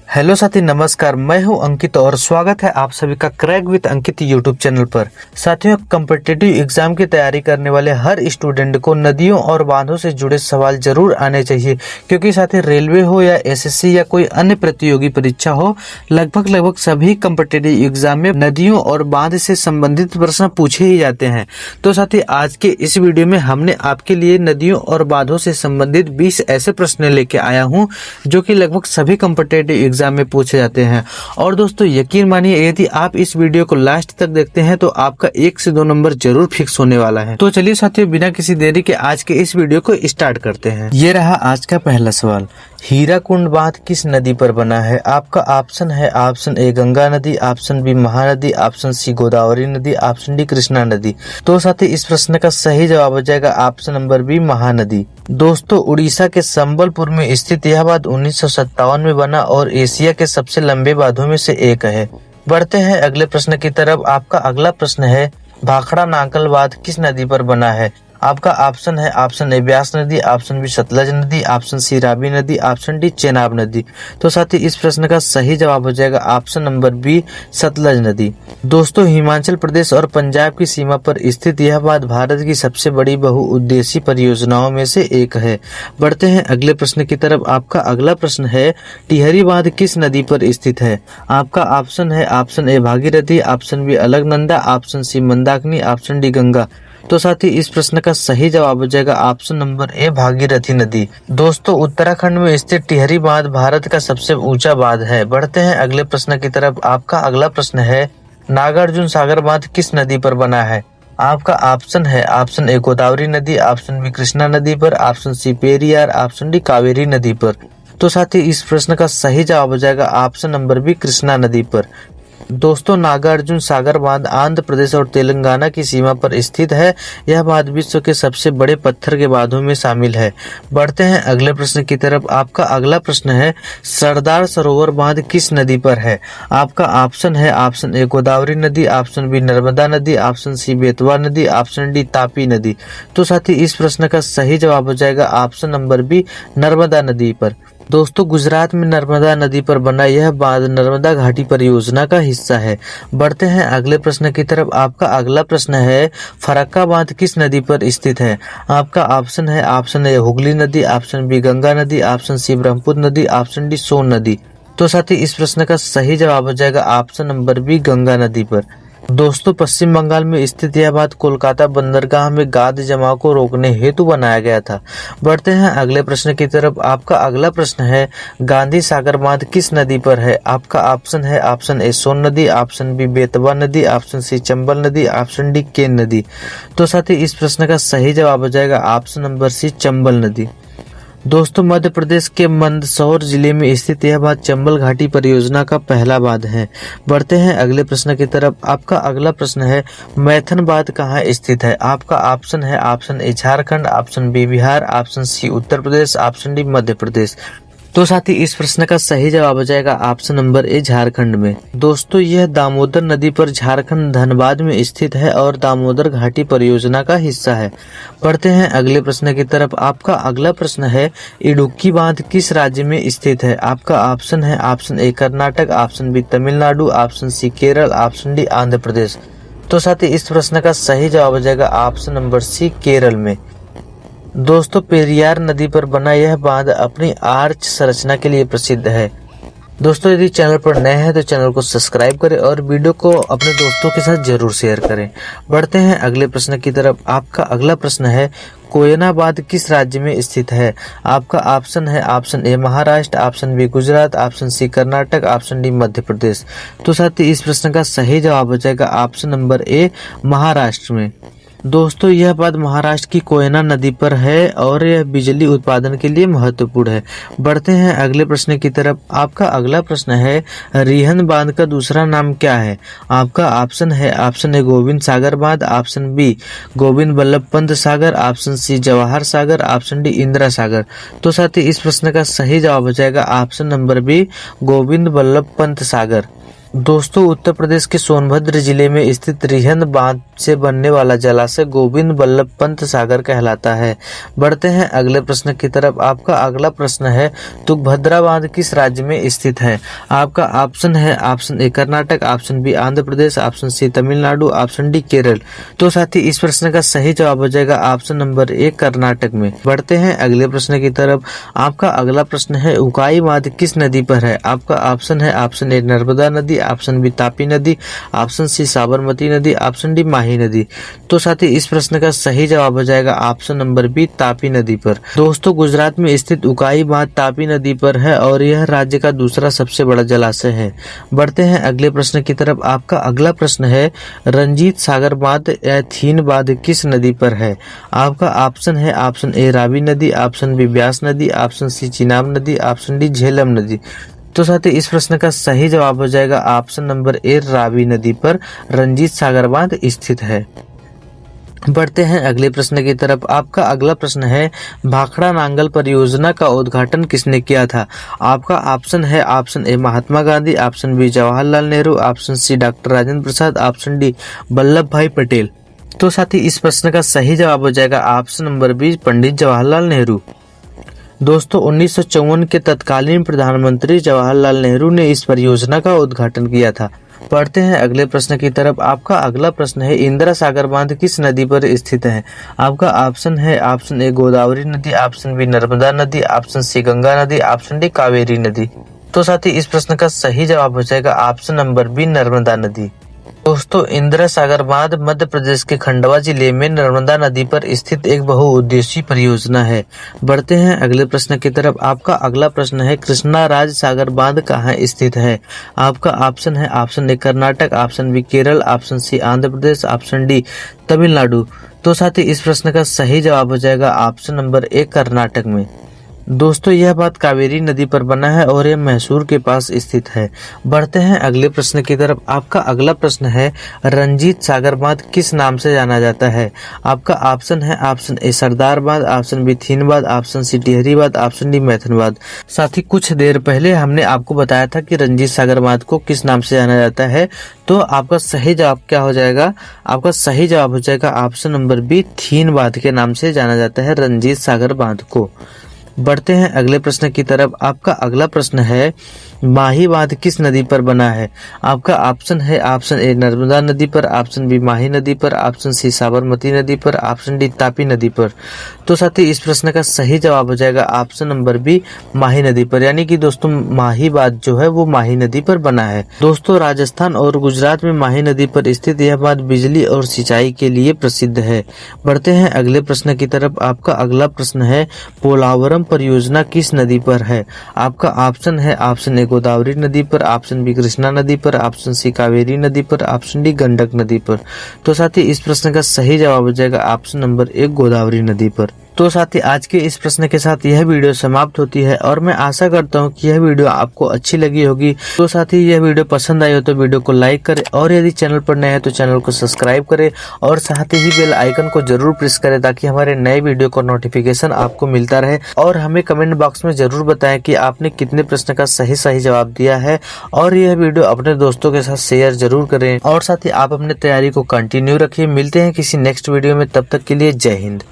Hello साथी, नमस्कार। मैं हूं अंकित और स्वागत है आप सभी का crack with Ankit YouTube channel पर। साथियों, कॉम्पिटिटिव एग्जाम की तैयारी करने वाले हर स्टूडेंट को नदियों और बांधों से जुड़े सवाल जरूर आने चाहिए, क्योंकि साथी रेलवे हो या एसएससी या कोई अन्य प्रतियोगी परीक्षा हो, लगभग सभी कॉम्पिटिटिव एग्जाम में नदियों और बांध से संबंधित प्रश्न पूछे ही जाते हैं। तो साथी, आज के इस वीडियो में हमने आपके लिए नदियों और बांधों से संबंधित 20 ऐसे प्रश्न लेके आया हूँ जो कि लगभग सभी कॉम्पिटिटिव एग्जाम में पूछे जाते हैं। और दोस्तों, यकीन मानिए, यदि आप इस वीडियो को लास्ट तक देखते हैं तो आपका 1 से 2 नंबर जरूर फिक्स होने वाला है। तो चलिए साथियों, बिना किसी देरी के आज के इस वीडियो को स्टार्ट करते हैं। ये रहा आज का पहला सवाल। हीराकुंड बांध किस नदी पर बना है? आपका ऑप्शन है ऑप्शन ए गंगा नदी, option B Mahanadi, option C Godavari नदी, ऑप्शन डी कृष्णा नदी। तो साथी, इस प्रश्न का सही जवाब हो जाएगा ऑप्शन नंबर बी महानदी। दोस्तों, उड़ीसा के संबलपुर में स्थित यह बांध 1957 में बना और एशिया के सबसे लंबे बांधों में से एक है। बढ़ते हैं अगले प्रश्न की तरफ। आपका अगला प्रश्न है, भाखड़ा नाकल बांध किस नदी पर बना है? आपका ऑप्शन है ऑप्शन ए ब्यास नदी, ऑप्शन बी सतलज नदी, ऑप्शन सी रावी नदी, ऑप्शन डी चेनाब नदी। तो साथी, इस प्रश्न का सही जवाब हो जाएगा ऑप्शन नंबर बी सतलज नदी। दोस्तों, हिमाचल प्रदेश और पंजाब की सीमा पर स्थित यह बांध भारत की सबसे बड़ी बहुउद्देशीय परियोजनाओं में से एक है। बढ़ते हैं अगले प्रश्न की तरफ। आपका अगला प्रश्न है, टिहरी बांध किस नदी पर स्थित है? आपका ऑप्शन है option A Bhagirathi, option B Alaknanda, option C Mandakini, option D Ganga. तो साथी, इस प्रश्न का सही जवाब हो जाएगा ऑप्शन नंबर ए भागीरथी नदी। दोस्तों, उत्तराखंड में स्थित टिहरी बांध भारत का सबसे ऊंचा बांध है। बढ़ते हैं अगले प्रश्न की तरफ। आपका अगला प्रश्न है, नागार्जुन सागर बांध किस नदी पर बना है? आपका ऑप्शन है ऑप्शन ए गोदावरी नदी, ऑप्शन बी कृष्णा नदी पर, option C Periyar, option D Kaveri नदी पर। तो साथी, इस प्रश्न का सही जवाब हो जाएगा ऑप्शन नंबर बी कृष्णा नदी पर। दोस्तों, नागार्जुन सागर बांध आंध्र प्रदेश और तेलंगाना की सीमा पर स्थित है। यह बांध विश्व के सबसे बड़े पत्थर के बांधों में शामिल है। बढ़ते हैं अगले प्रश्न की तरफ। आपका अगला प्रश्न है, सरदार सरोवर बांध किस नदी पर है? आपका ऑप्शन है ऑप्शन ए गोदावरी नदी, ऑप्शन बी नर्मदा नदी, ऑप्शन सी बेतवा नदी, ऑप्शन डी तापी नदी। तो साथी, इस प्रश्न का सही जवाब हो जाएगा ऑप्शन नंबर बी नर्मदा नदी पर। दोस्तों, गुजरात में नर्मदा नदी पर बना यह बांध नर्मदा घाटी परियोजना का हिस्सा है। बढ़ते हैं अगले प्रश्न की तरफ। आपका अगला प्रश्न है, फरक्का बांध किस नदी पर स्थित है? आपका ऑप्शन है ऑप्शन ए हुगली नदी, ऑप्शन बी गंगा नदी, ऑप्शन सी ब्रह्मपुत्र नदी, ऑप्शन डी सोन नदी। तो साथी, इस प्रश्न का सही जवाब हो जाएगा ऑप्शन नंबर बी गंगा नदी पर। दोस्तों, पश्चिम बंगाल में स्थित यह बांध कोलकाता बंदरगाह में गाद जमाव को रोकने हेतु बनाया गया था। बढ़ते हैं अगले प्रश्न की तरफ। आपका अगला प्रश्न है, गांधी सागर बांध किस नदी पर है? आपका ऑप्शन है ऑप्शन ए सोन नदी, ऑप्शन बी बेतवा नदी, ऑप्शन सी चंबल नदी, ऑप्शन डी केन नदी। तो साथी, इस प्रश्न का सही जवाब हो जाएगा ऑप्शन नंबर सी चंबल नदी। दोस्तों, मध्य प्रदेश के मंदसौर जिले में स्थित यह बांध चंबल घाटी परियोजना का पहला बांध है। बढ़ते हैं अगले प्रश्न की तरफ। आपका अगला प्रश्न है, मैथन बांध कहाँ स्थित है? आपका ऑप्शन है option A Jharkhand, option B Bihar, option C Uttar Pradesh, option D Madhya Pradesh. तो साथी, इस प्रश्न का सही जवाब हो जाएगा ऑप्शन नंबर ए झारखंड में। दोस्तों, यह दामोदर नदी पर झारखंड धनबाद में स्थित है और दामोदर घाटी परियोजना का हिस्सा है। बढ़ते हैं अगले प्रश्न की तरफ। आपका अगला प्रश्न है, इडुक्की बांध किस राज्य में स्थित है? आपका ऑप्शन है option A Karnataka, option B Tamil Nadu, option C Kerala, option D Andhra Pradesh. तो साथी, इस प्रश्न का सही जवाब हो जाएगा ऑप्शन नंबर सी केरल में। दोस्तों, पेरियार नदी पर बना यह बांध अपनी आर्च संरचना के लिए प्रसिद्ध है। दोस्तों, यदि चैनल पर नए हैं तो चैनल को सब्सक्राइब करें और वीडियो को अपने दोस्तों के साथ जरूर शेयर करें। बढ़ते हैं अगले प्रश्न की तरफ। आपका अगला प्रश्न है, कोयना बांध किस राज्य में स्थित है? आपका ऑप्शन है option A Maharashtra, option B Gujarat, option C Karnataka, option D Madhya Pradesh. तो साथी, इस प्रश्न का सही जवाब हो जाएगा ऑप्शन नंबर ए महाराष्ट्र में। दोस्तों, यह बांध महाराष्ट्र की कोयना नदी पर है और यह बिजली उत्पादन के लिए महत्वपूर्ण है। बढ़ते हैं अगले प्रश्न की तरफ। आपका अगला प्रश्न है, रिहंद बांध का दूसरा नाम क्या है? आपका ऑप्शन है ऑप्शन ए गोविंद सागर बांध, option B Govind Ballabh Pant Sagar, option C Jawahar Sagar, option D Indira Sagar. तो साथी, इस प्रश्न का सही जवाब हो जाएगा option number B Govind Ballabh Pant Sagar. दोस्तों उत्तर प्रदेश के सोनभद्र जिले में स्थित रिहंद बांध से बनने वाला जलाशय गोविंद बल्लभ पंत सागर कहलाता है। बढ़ते हैं अगले प्रश्न की तरफ। आपका अगला प्रश्न है तुंगभद्रा बांध किस राज्य में स्थित है? आपका ऑप्शन है option A Karnataka, option B Andhra Pradesh, option C Tamil Nadu, option D Kerala. तो साथी इस प्रश्न का सही जवाब हो जाएगा ऑप्शन नंबर ए कर्नाटक में। बढ़ते हैं अगले प्रश्न की तरफ। आपका अगला प्रश्न है उकाई बांध किस नदी पर है? आपका ऑप्शन है ऑप्शन ए नर्मदा नदी, ऑप्शन बी तापी नदी, ऑप्शन सी साबरमती नदी, ऑप्शन डी माही नदी। तो साथी इस प्रश्न का सही जवाब हो जाएगा ऑप्शन नंबर बी तापी नदी पर। दोस्तों गुजरात में स्थित उकाई बांध तापी नदी पर है और यह राज्य का दूसरा सबसे बड़ा जलाशय है। बढ़ते हैं अगले प्रश्न की तरफ। आपका अगला प्रश्न है रंजीत सागर बांध या थीन बांध किस नदी पर है? आपका ऑप्शन है ऑप्शन ए रावी नदी, ऑप्शन बी ब्यास नदी, ऑप्शन सी चिनाब नदी, ऑप्शन डी झेलम नदी। तो साथी इस प्रश्न का सही जवाब हो जाएगा ऑप्शन नंबर ए रावी नदी पर रंजीत सागर बांध स्थित है। बढ़ते हैं अगले प्रश्न की तरफ। आपका अगला प्रश्न है भाखड़ा नांगल परियोजना का उद्घाटन किसने किया था? आपका ऑप्शन है option A Mahatma Gandhi, option B Jawaharlal Nehru, option C doctor Rajendra Prasad, option D Vallabhbhai Patel. तो साथी इस प्रश्न का सही जवाब हो जाएगा option number B Pandit Jawaharlal Nehru. दोस्तों 1954 के तत्कालीन प्रधानमंत्री जवाहरलाल नेहरू ने इस परियोजना का उद्घाटन किया था। पढ़ते हैं अगले प्रश्न की तरफ। आपका अगला प्रश्न है इंदिरा सागर बांध किस नदी पर स्थित है? आपका ऑप्शन है ऑप्शन ए गोदावरी नदी, ऑप्शन बी नर्मदा नदी, ऑप्शन सी गंगा नदी, ऑप्शन डी कावेरी नदी। तो साथी इस प्रश्न का सही जवाब हो जाएगा ऑप्शन नंबर बी नर्मदा नदी। दोस्तों इंदिरा सागर बांध मध्य प्रदेश के खंडवा जिले में नर्मदा नदी पर स्थित एक बहुउद्देशीय परियोजना है। बढ़ते हैं अगले प्रश्न की तरफ। आपका अगला प्रश्न है कृष्णा राज सागर बांध कहाँ स्थित है? आपका ऑप्शन है option A Karnataka, option B Kerala, option C Andhra Pradesh, option D Tamil Nadu. तो साथ ही इस प्रश्न का सही जवाब हो जाएगा ऑप्शन नंबर ए कर्नाटक में। दोस्तों यह बात कावेरी नदी पर बना है और यह मैसूर के पास स्थित है। बढ़ते हैं अगले प्रश्न की तरफ। आपका अगला प्रश्न है रंजीत सागर बांध किस नाम से जाना जाता है? आपका ऑप्शन है ऑप्शन ए सरदार बांध, ऑप्शन बी थीन बांध, ऑप्शन सी टिहरी बांध, ऑप्शन डी मैथन बांध। साथ ही कुछ देर पहले हमने आपको बताया था कि रंजीत सागर बांध को किस नाम से जाना जाता है, तो आपका सही जवाब क्या हो जाएगा? आपका सही जवाब हो जाएगा ऑप्शन नंबर बी थीन बांध के नाम से जाना जाता है रंजीत सागर बांध को। बढ़ते हैं अगले प्रश्न की तरफ। आपका अगला प्रश्न है माही बांध किस नदी पर बना है? आपका ऑप्शन है ऑप्शन ए नर्मदा नदी पर, ऑप्शन बी माही नदी पर, ऑप्शन सी साबरमती नदी पर, ऑप्शन डी तापी नदी पर। तो साथ ही इस प्रश्न का सही जवाब हो जाएगा ऑप्शन नंबर बी माही नदी पर, यानी कि दोस्तों माही बांध जो है वो माही नदी पर बना है। दोस्तों राजस्थान और गुजरात में माही नदी पर स्थित यह बांध बिजली और सिंचाई के लिए प्रसिद्ध है। बढ़ते हैं अगले प्रश्न की तरफ। आपका अगला प्रश्न है पोलावरम परियोजना किस नदी पर है? आपका ऑप्शन है ऑप्शन ए गोदावरी नदी पर, ऑप्शन बी कृष्णा नदी पर, ऑप्शन सी कावेरी नदी पर, ऑप्शन डी गंडक नदी पर। तो साथ ही इस प्रश्न का सही जवाब हो जाएगा ऑप्शन नंबर एक गोदावरी नदी पर। तो साथी आज के इस प्रश्न के साथ यह वीडियो समाप्त होती है और मैं आशा करता हूं कि यह वीडियो आपको अच्छी लगी होगी। तो साथी यह वीडियो पसंद आई हो तो वीडियो को लाइक करें और यदि चैनल पर नए हैं तो चैनल को सब्सक्राइब करें और साथ ही बेल आइकन को जरूर प्रेस करें ताकि हमारे नए वीडियो का नोटिफिकेशन आपको मिलता रहे। और हमें कमेंट बॉक्स में जरूर बताएं कि आपने कितने प्रश्न का सही जवाब दिया है और यह वीडियो अपने दोस्तों के साथ शेयर जरूर करें और साथ ही आप अपनी तैयारी को कंटिन्यू रखिए। मिलते हैं किसी नेक्स्ट वीडियो में, तब तक के लिए जय हिंद।